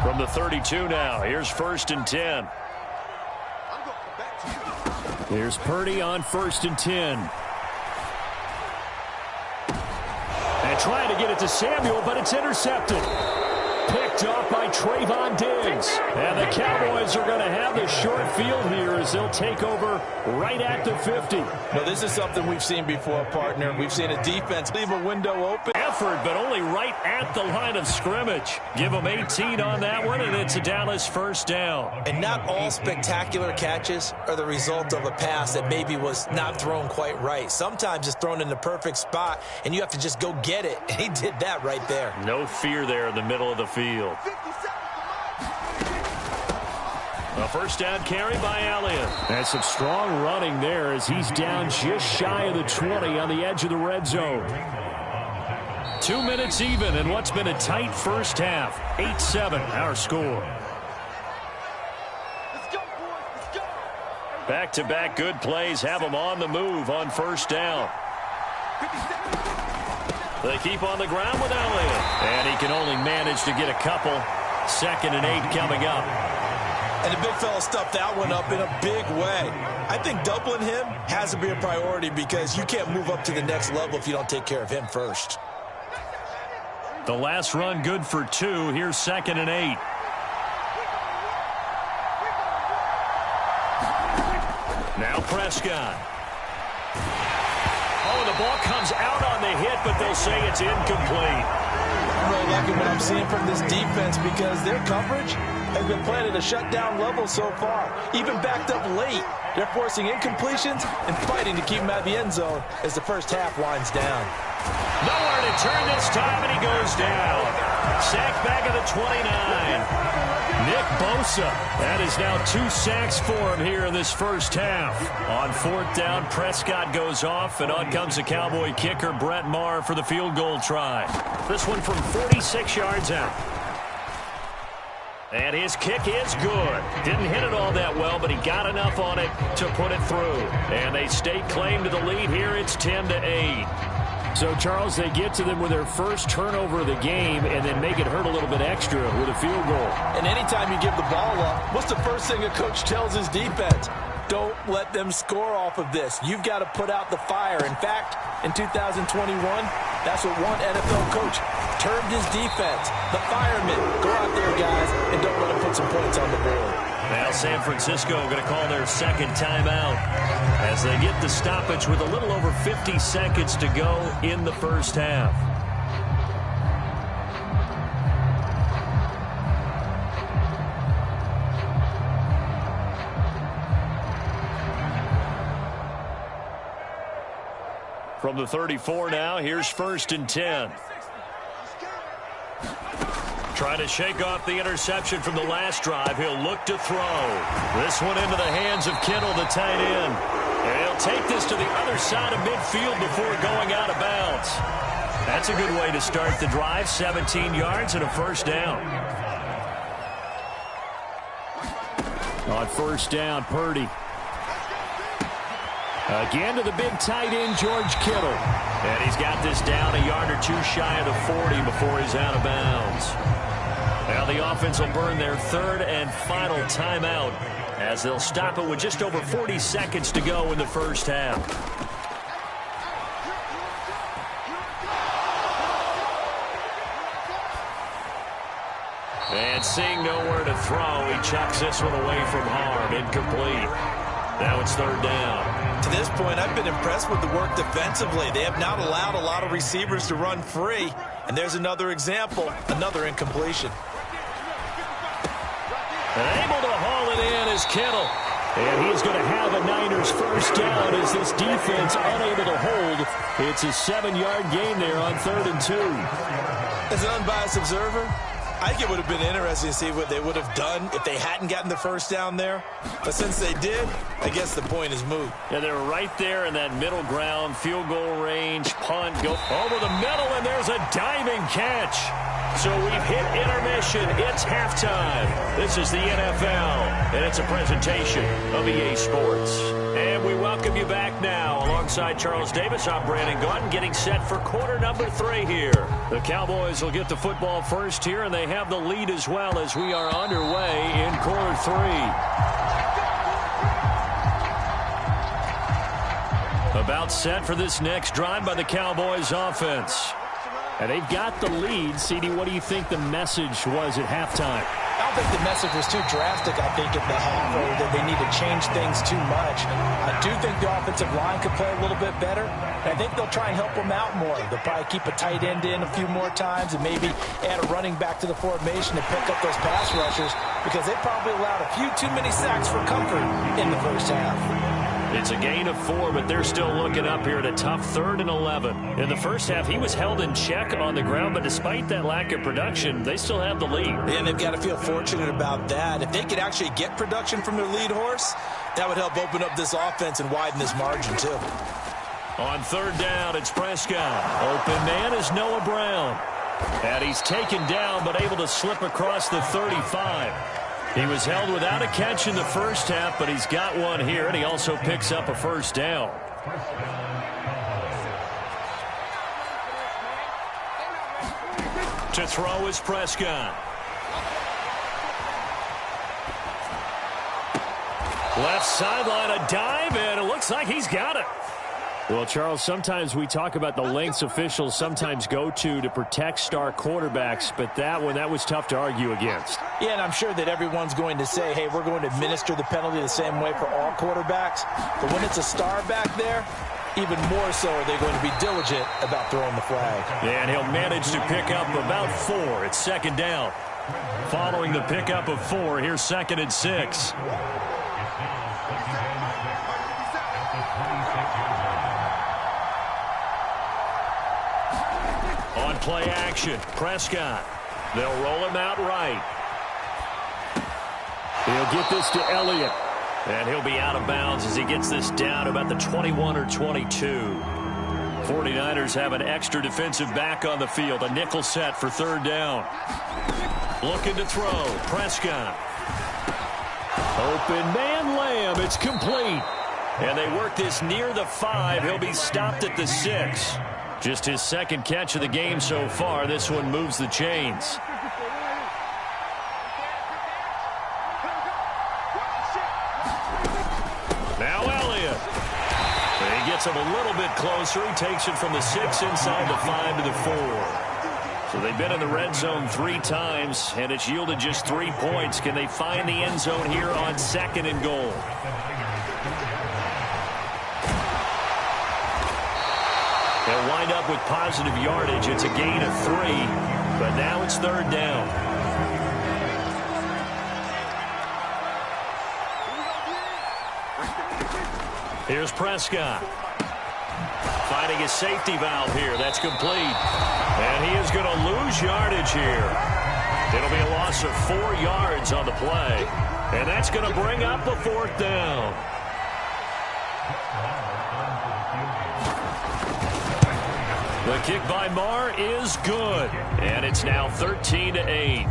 From the 32 now, here's 1st and 10. Here's Purdy on 1st and 10. And trying to get it to Samuel, but it's intercepted. Picked off by Trayvon Diggs. And the Cowboys are going to have the short field here as they'll take over right at the 50. Well, this is something we've seen before, partner. We've seen a defense leave a window open. Effort, but only right at the line of scrimmage. Give them 18 on that one, and it's a Dallas 1st down. And not all spectacular catches are the result of a pass that maybe was not thrown quite right. Sometimes it's thrown in the perfect spot, and you have to just go get it. And he did that right there. No fear there in the middle of the field. A 1st down carry by Elliott. And some strong running there as he's down just shy of the 20 on the edge of the red zone. 2 minutes even in what's been a tight first half. 8-7 our score. Back-to-back good plays have them on the move on 1st down. They keep on the ground with Elliott. And he can only manage to get a couple. 2nd and 8 coming up. And the big fella stuffed that one up in a big way. I think doubling him has to be a priority because you can't move up to the next level if you don't take care of him first. The last run good for 2. Here's 2nd and 8. Now Prescott. Oh, the ball comes out on the hit, but they'll say it's incomplete. I'm really liking what I'm seeing from this defense because their coverage has been playing at a shutdown level so far. Even backed up late, they're forcing incompletions and fighting to keep them out of the end zone as the first half winds down. Nowhere to turn this time, and he goes down. Sacked back at the 29. Nick Bosa. That is now 2 sacks for him here in this first half. On 4th down, Prescott goes off, and on comes the Cowboy kicker, Brett Maher, for the field goal try. This one from 46 yards out. And his kick is good. Didn't hit it all that well, but he got enough on it to put it through. And they stake claim to the lead here. It's 10-8. So, Charles, they get to them with their first turnover of the game and then make it hurt a little bit extra with a field goal. And anytime you give the ball up, what's the first thing a coach tells his defense? Don't let them score off of this. You've got to put out the fire. In fact, in 2021, that's what one NFL coach termed his defense. The firemen. Go out there, guys, and don't let them put some points on the board. Now San Francisco going to call their 2nd timeout as they get the stoppage with a little over 50 seconds to go in the first half. From the 34 now, here's 1st and 10. Trying to shake off the interception from the last drive. He'll look to throw. This one into the hands of Kittle, the tight end. And he'll take this to the other side of midfield before going out of bounds. That's a good way to start the drive. 17 yards and a 1st down. On 1st down, Purdy. Again to the big tight end, George Kittle. And he's got this down a yard or 2 shy of the 40 before he's out of bounds. Now the offense will burn their 3rd and final timeout as they'll stop it with just over 40 seconds to go in the first half. And seeing nowhere to throw, he chucks this one away from harm. Incomplete. Now it's 3rd down. To this point, I've been impressed with the work defensively. They have not allowed a lot of receivers to run free. And there's another example, another incompletion. And able to haul it in is Kittle. And he's going to have a Niners 1st down as this defense unable to hold. It's a 7-yard gain there on 3rd and 2. As an unbiased observer, I think it would have been interesting to see what they would have done if they hadn't gotten the 1st down there. But since they did, I guess the point is moot. Yeah, they were right there in that middle ground, field goal range, punt, go over the middle, and there's a diving catch. So we've hit intermission. It's halftime. This is the NFL, and it's a presentation of EA Sports. And we welcome you back now. Alongside Charles Davis, I'm Brandon Gaudin, getting set for quarter number 3 here. The Cowboys will get the football first here, and they have the lead as well as we are underway in quarter 3. About set for this next drive by the Cowboys offense. And they've got the lead. CD, what do you think the message was at halftime? I don't think the message was too drastic, I think, at the half, or that they need to change things too much. I do think the offensive line could play a little bit better. I think they'll try and help them out more. They'll probably keep a tight end in a few more times and maybe add a running back to the formation to pick up those pass rushers, because they probably allowed a few too many sacks for comfort in the first half. It's a gain of 4, but they're still looking up here at a tough 3rd and 11. In the first half, he was held in check on the ground, but despite that lack of production, they still have the lead. And they've got to feel fortunate about that. If they could actually get production from their lead horse, that would help open up this offense and widen this margin, too. On 3rd down, it's Prescott. Open man is Noah Brown. And he's taken down, but able to slip across the 35. He was held without a catch in the first half, but he's got one here, and he also picks up a first down. To throw is Prescott. Left sideline, a dive, and it looks like he's got it. Well, Charles, sometimes we talk about the lengths officials sometimes go to protect star quarterbacks, but that was tough to argue against. Yeah, and I'm sure that everyone's going to say, hey, we're going to administer the penalty the same way for all quarterbacks. But when it's a star back there, even more so are they going to be diligent about throwing the flag. And he'll manage to pick up about 4. It's 2nd down. Following the pickup of 4, here's 2nd and 6. On play action, Prescott. They'll roll him out right. He'll get this to Elliott. And he'll be out of bounds as he gets this down about the 21 or 22. 49ers have an extra defensive back on the field. A nickel set for 3rd down. Looking to throw. Prescott. Open man Lamb. It's complete. And they work this near the 5. He'll be stopped at the 6. Just his 2nd catch of the game so far. This one moves the chains. Now Elliott. He gets him a little bit closer. He takes it from the 6 inside the 5 to the 4. So they've been in the red zone 3 times, and it's yielded just 3 points. Can they find the end zone here on 2nd and goal? They'll wind up with positive yardage. It's a gain of 3, but now it's 3rd down. Here's Prescott. Finding his safety valve here. That's complete. And he is going to lose yardage here. It'll be a loss of 4 yards on the play. And that's going to bring up the 4th down. The kick by Marr is good. And it's now 13-8.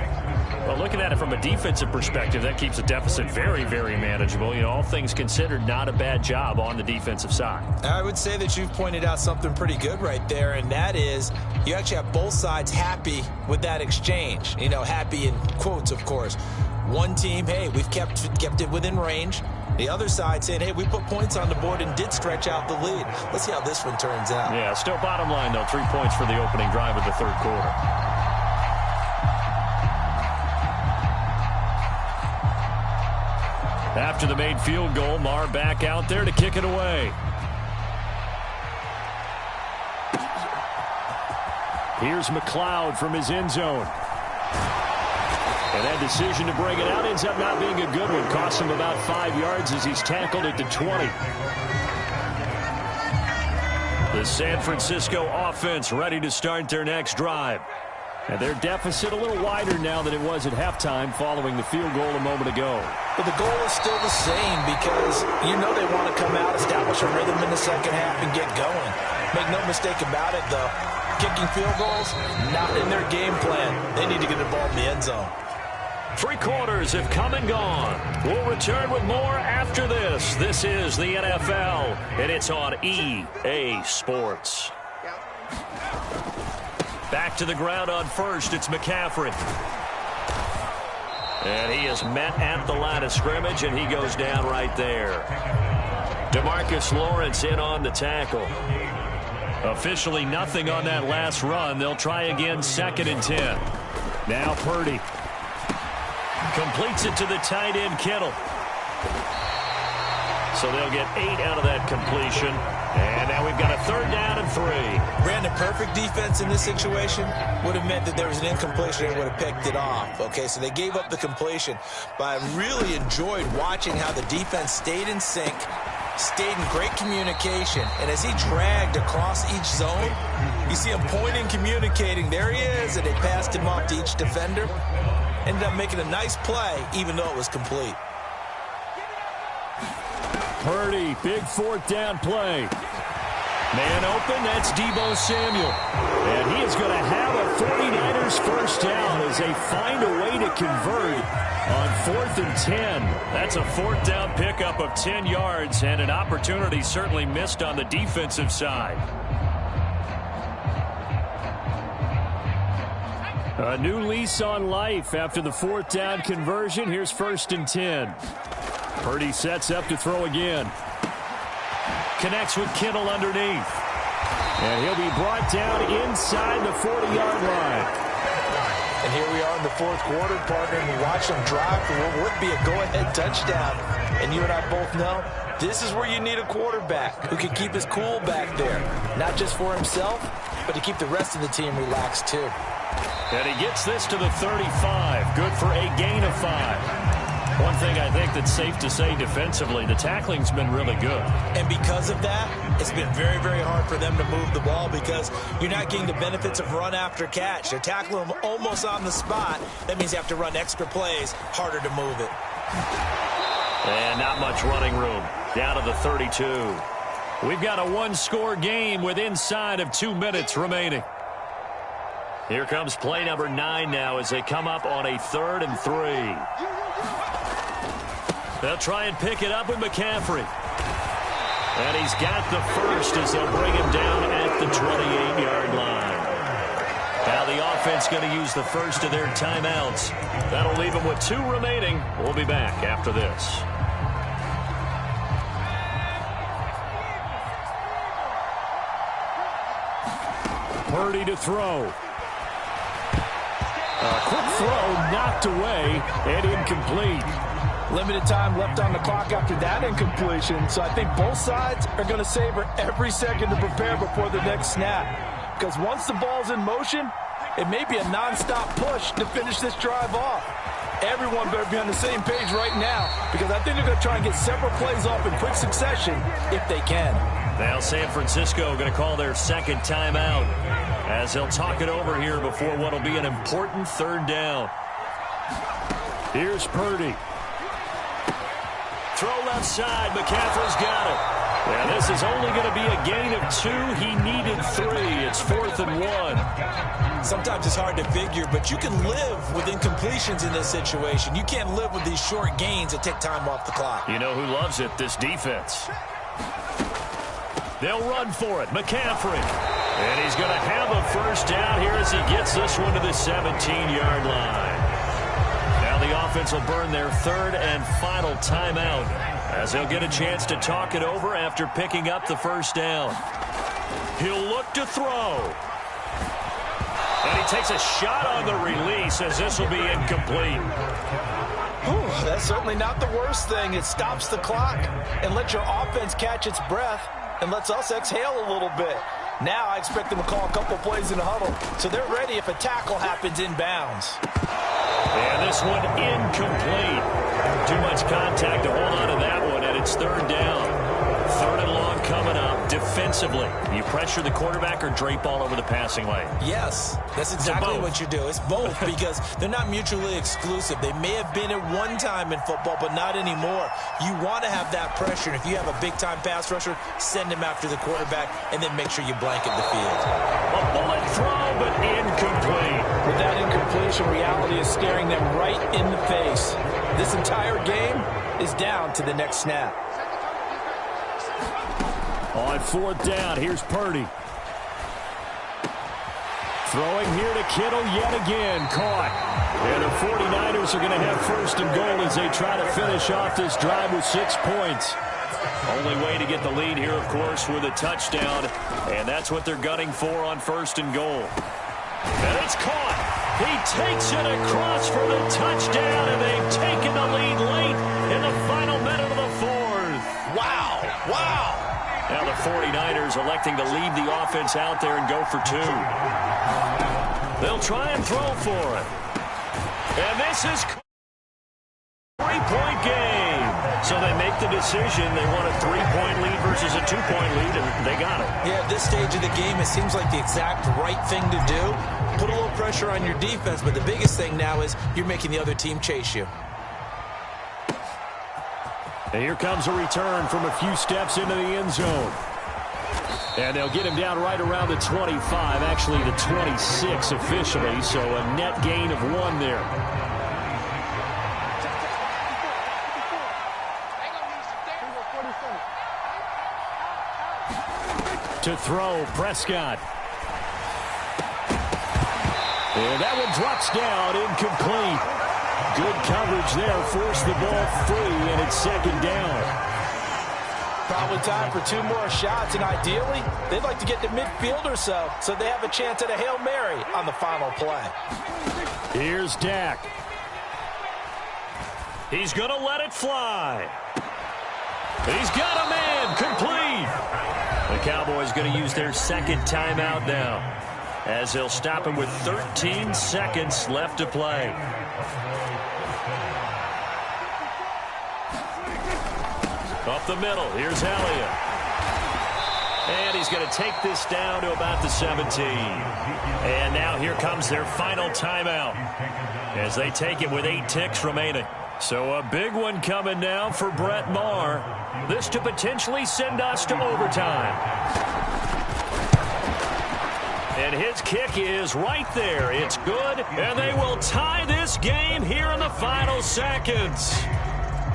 Well, looking at it from a defensive perspective, that keeps the deficit very, very manageable. You know, all things considered, not a bad job on the defensive side. I would say that you've pointed out something pretty good right there, and that is you actually have both sides happy with that exchange. You know, happy in quotes, of course. One team, hey, we've kept it within range. The other side saying, hey, we put points on the board and did stretch out the lead. Let's see how this one turns out. Yeah, still bottom line, though, 3 points for the opening drive of the 3rd quarter. After the made field goal, Marr back out there to kick it away. Here's McLeod from his end zone. And that decision to bring it out ends up not being a good one. Costs him about 5 yards as he's tackled at the 20. The San Francisco offense ready to start their next drive. And their deficit a little wider now than it was at halftime following the field goal a moment ago. But the goal is still the same because you know they want to come out, establish a rhythm in the second half, and get going. Make no mistake about it, though. Kicking field goals, not in their game plan. They need to get the ball in the end zone. Three quarters have come and gone. We'll return with more after this. This is the NFL, and it's on EA Sports. Back to the ground on first. It's McCaffrey. And he is met at the line of scrimmage, and he goes down right there. DeMarcus Lawrence in on the tackle. Officially nothing on that last run. They'll try again, 2nd and 10. Now Purdy. Completes it to the tight end, Kittle. So they'll get 8 out of that completion. And now we've got a 3rd down and 3. Brandon, perfect defense in this situation would have meant that there was an incompletion and would have picked it off. Okay, so they gave up the completion. But I really enjoyed watching how the defense stayed in sync, stayed in great communication. And as he dragged across each zone, you see him pointing, communicating. There he is, and they passed him off to each defender. Ended up making a nice play, even though it was complete. Purdy, big 4th down play. Man open, that's Deebo Samuel. And he is going to have a 49ers first down as they find a way to convert on 4th and 10. That's a 4th down pickup of 10 yards and an opportunity certainly missed on the defensive side. A new lease on life after the 4th down conversion. Here's 1st and 10. Purdy sets up to throw again. Connects with Kittle underneath. And he'll be brought down inside the 40-yard line. And here we are in the 4th quarter, partner, and we watch them drive for what would be a go-ahead touchdown. And you and I both know this is where you need a quarterback who can keep his cool back there. Not just for himself, but to keep the rest of the team relaxed too. And he gets this to the 35. Good for a gain of 5. One thing I think that's safe to say defensively, the tackling's been really good. And because of that, it's been very, very hard for them to move the ball because you're not getting the benefits of run after catch. They're tackling them almost on the spot. That means you have to run extra plays, harder to move it. And not much running room. Down to the 32. We've got a one-score game with inside of 2 minutes remaining. Here comes play number 9 now as they come up on a 3rd and 3. They'll try and pick it up with McCaffrey. And he's got the first as they'll bring him down at the 28-yard line. Now the offense going to use the first of their timeouts. That'll leave them with 2 remaining. We'll be back after this. Purdy to throw. A quick throw knocked away and incomplete. Limited time left on the clock after that incompletion, so I think both sides are going to savor every second to prepare before the next snap. Because once the ball's in motion, it may be a nonstop push to finish this drive off. Everyone better be on the same page right now because I think they're going to try and get several plays off in quick succession if they can. Now San Francisco going to call their 2nd timeout as they'll talk it over here before what will be an important 3rd down. Here's Purdy. Throw left side. McCaffrey's got it. And this is only going to be a gain of 2. He needed 3. It's 4th and 1. Sometimes it's hard to figure, but you can live with incompletions in this situation. You can't live with these short gains that take time off the clock. You know who loves it? This defense. They'll run for it. McCaffrey. And he's going to have a first down here as he gets this one to the 17-yard line. Now the offense will burn their 3rd and final timeout as they'll get a chance to talk it over after picking up the first down. He'll look to throw. And he takes a shot on the release as this will be incomplete. Whew, that's certainly not the worst thing. It stops the clock and lets your offense catch its breath and lets us exhale a little bit. Now I expect them to call a couple plays in the huddle so they're ready if a tackle happens inbounds. And this one incomplete. Too much contact to hold on to that one, and it's 3rd down. 3rd and long coming up. Defensively, you pressure the quarterback or drape all over the passing lane? Yes, that's exactly what you do. It's both because they're not mutually exclusive. They may have been at one time in football, but not anymore. You want to have that pressure. And if you have a big-time pass rusher, send him after the quarterback and then make sure you blanket the field. A bullet throw, but incomplete. With that incomplete completion, reality is staring them right in the face. This entire game is down to the next snap. On fourth down, here's Purdy. Throwing here to Kittle yet again. Caught. And the 49ers are going to have first and goal as they try to finish off this drive with 6 points. Only way to get the lead here, of course, with a touchdown. And that's what they're gunning for on first and goal. And it's caught. He takes it across for the touchdown, and they've taken the lead late in the final minute of the fourth. Wow. Wow. Now the 49ers electing to leave the offense out there and go for 2. They'll try and throw for it. And this is a 3-point game. So they make the decision. They want a 3-point lead versus a 2-point lead, and they got it. Yeah, at this stage of the game, it seems like the exact right thing to do. Put a little pressure on your defense, but the biggest thing now is you're making the other team chase you. And here comes a return from a few steps into the end zone. And they'll get him down right around the 25, actually the 26 officially, so a net gain of 1 there. To throw, Prescott. And that one drops down, incomplete. Good coverage there, forced the ball free, and it's second down. Probably time for 2 more shots, and ideally, they'd like to get to midfield or so they have a chance at a Hail Mary on the final play. Here's Dak. He's going to let it fly. He's got a man, complete. The Cowboys going to use their second timeout now, as they'll stop him with 13 seconds left to play. Up the middle, here's Elliott. And he's going to take this down to about the 17. And now here comes their final timeout, as they take it with 8 ticks remaining. So a big one coming now for Brett Maher. This to potentially send us to overtime. And his kick is right there. It's good, and they will tie this game here in the final seconds.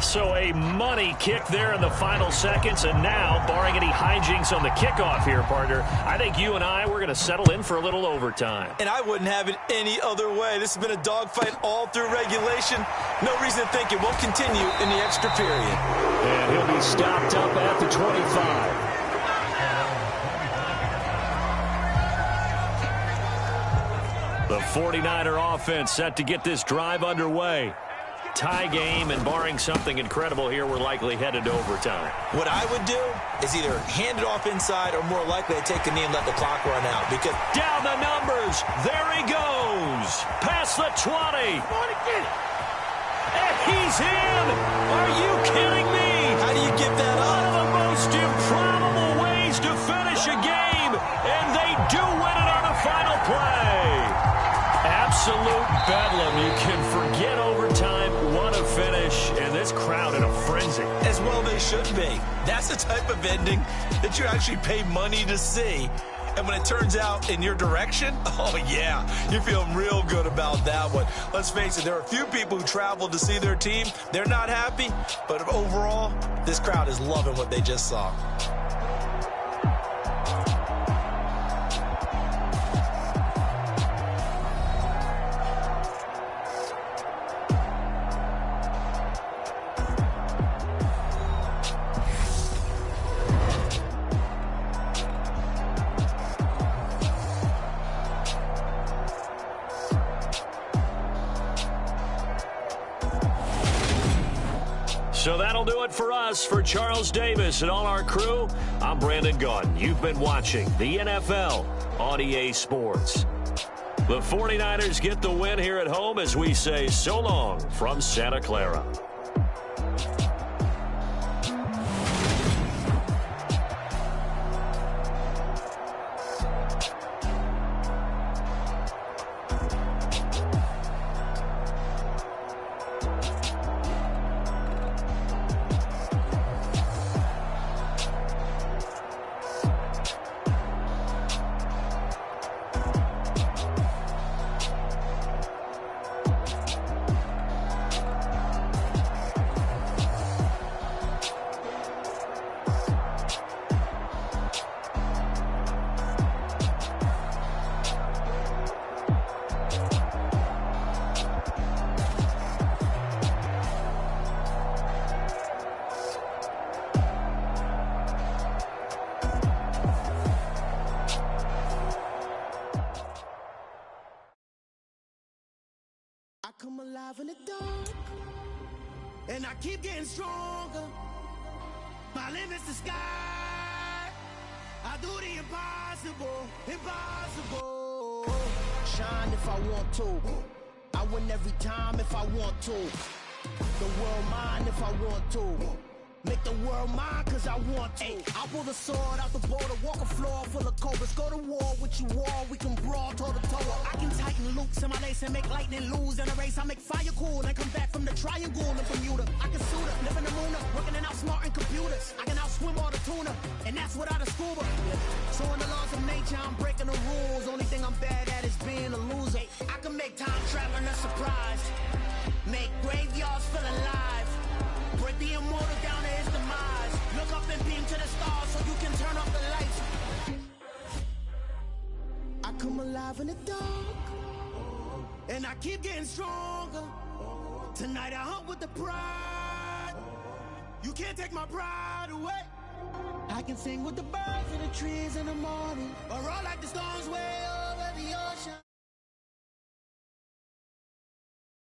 So a money kick there in the final seconds, and now, barring any hijinks on the kickoff here, partner, I think you and we're going to settle in for a little overtime. And I wouldn't have it any other way. This has been a dogfight all through regulation. No reason to think it won't continue in the extra period. And he'll be stopped up at the 25. The 49er offense set to get this drive underway. Tie game, and barring something incredible here, we're likely headed to overtime. What I would do is either hand it off inside or more likely to take a knee and let the clock run out. Because down the numbers. There he goes. Past the 20. And he's in. Are you kidding me? How do you give that up? One of the most improbable ways to finish a game. And they do win it on the final play. Absolute bedlam. You can forget overtime. What a finish, and this crowd in a frenzy. As well they should be. That's the type of ending that you actually pay money to see. And when it turns out in your direction, oh yeah, you're feeling real good about that one. Let's face it, there are a few people who traveled to see their team. They're not happy, but overall, this crowd is loving what they just saw. So that'll do it for us. For Charles Davis and all our crew, I'm Brandon Gaudin. You've been watching the NFL on EA Sports. The 49ers get the win here at home as we say so long from Santa Clara. I come alive in the dark, and I keep getting stronger. My limit's the sky. I do the impossible, impossible. Shine if I want to. I win every time if I want to. The world mine if I want to. Make the world mine cause I want to. Ay, I'll pull the sword out the border, walk a floor full of cobras. Go to war with you all, we can brawl toe to toe. I can tighten loops in my lace and make lightning lose in a race. I make fire cool and come back from the triangle in Bermuda. I can suit up, live in the moon up, working and outsmarting computers. I can outswim all the tuna, and that's without a scuba. So in the laws of nature, I'm breaking the rules. Only thing I'm bad at is being a loser. I can make time traveling a surprise, make graveyards feel alive. Break the immortal down to his demise. Look up and beam to the stars so you can turn off the lights. I come alive in the dark, and I keep getting stronger. Tonight I hunt with the pride. You can't take my pride away. I can sing with the birds and the trees in the morning, or roll like the storms way over the ocean.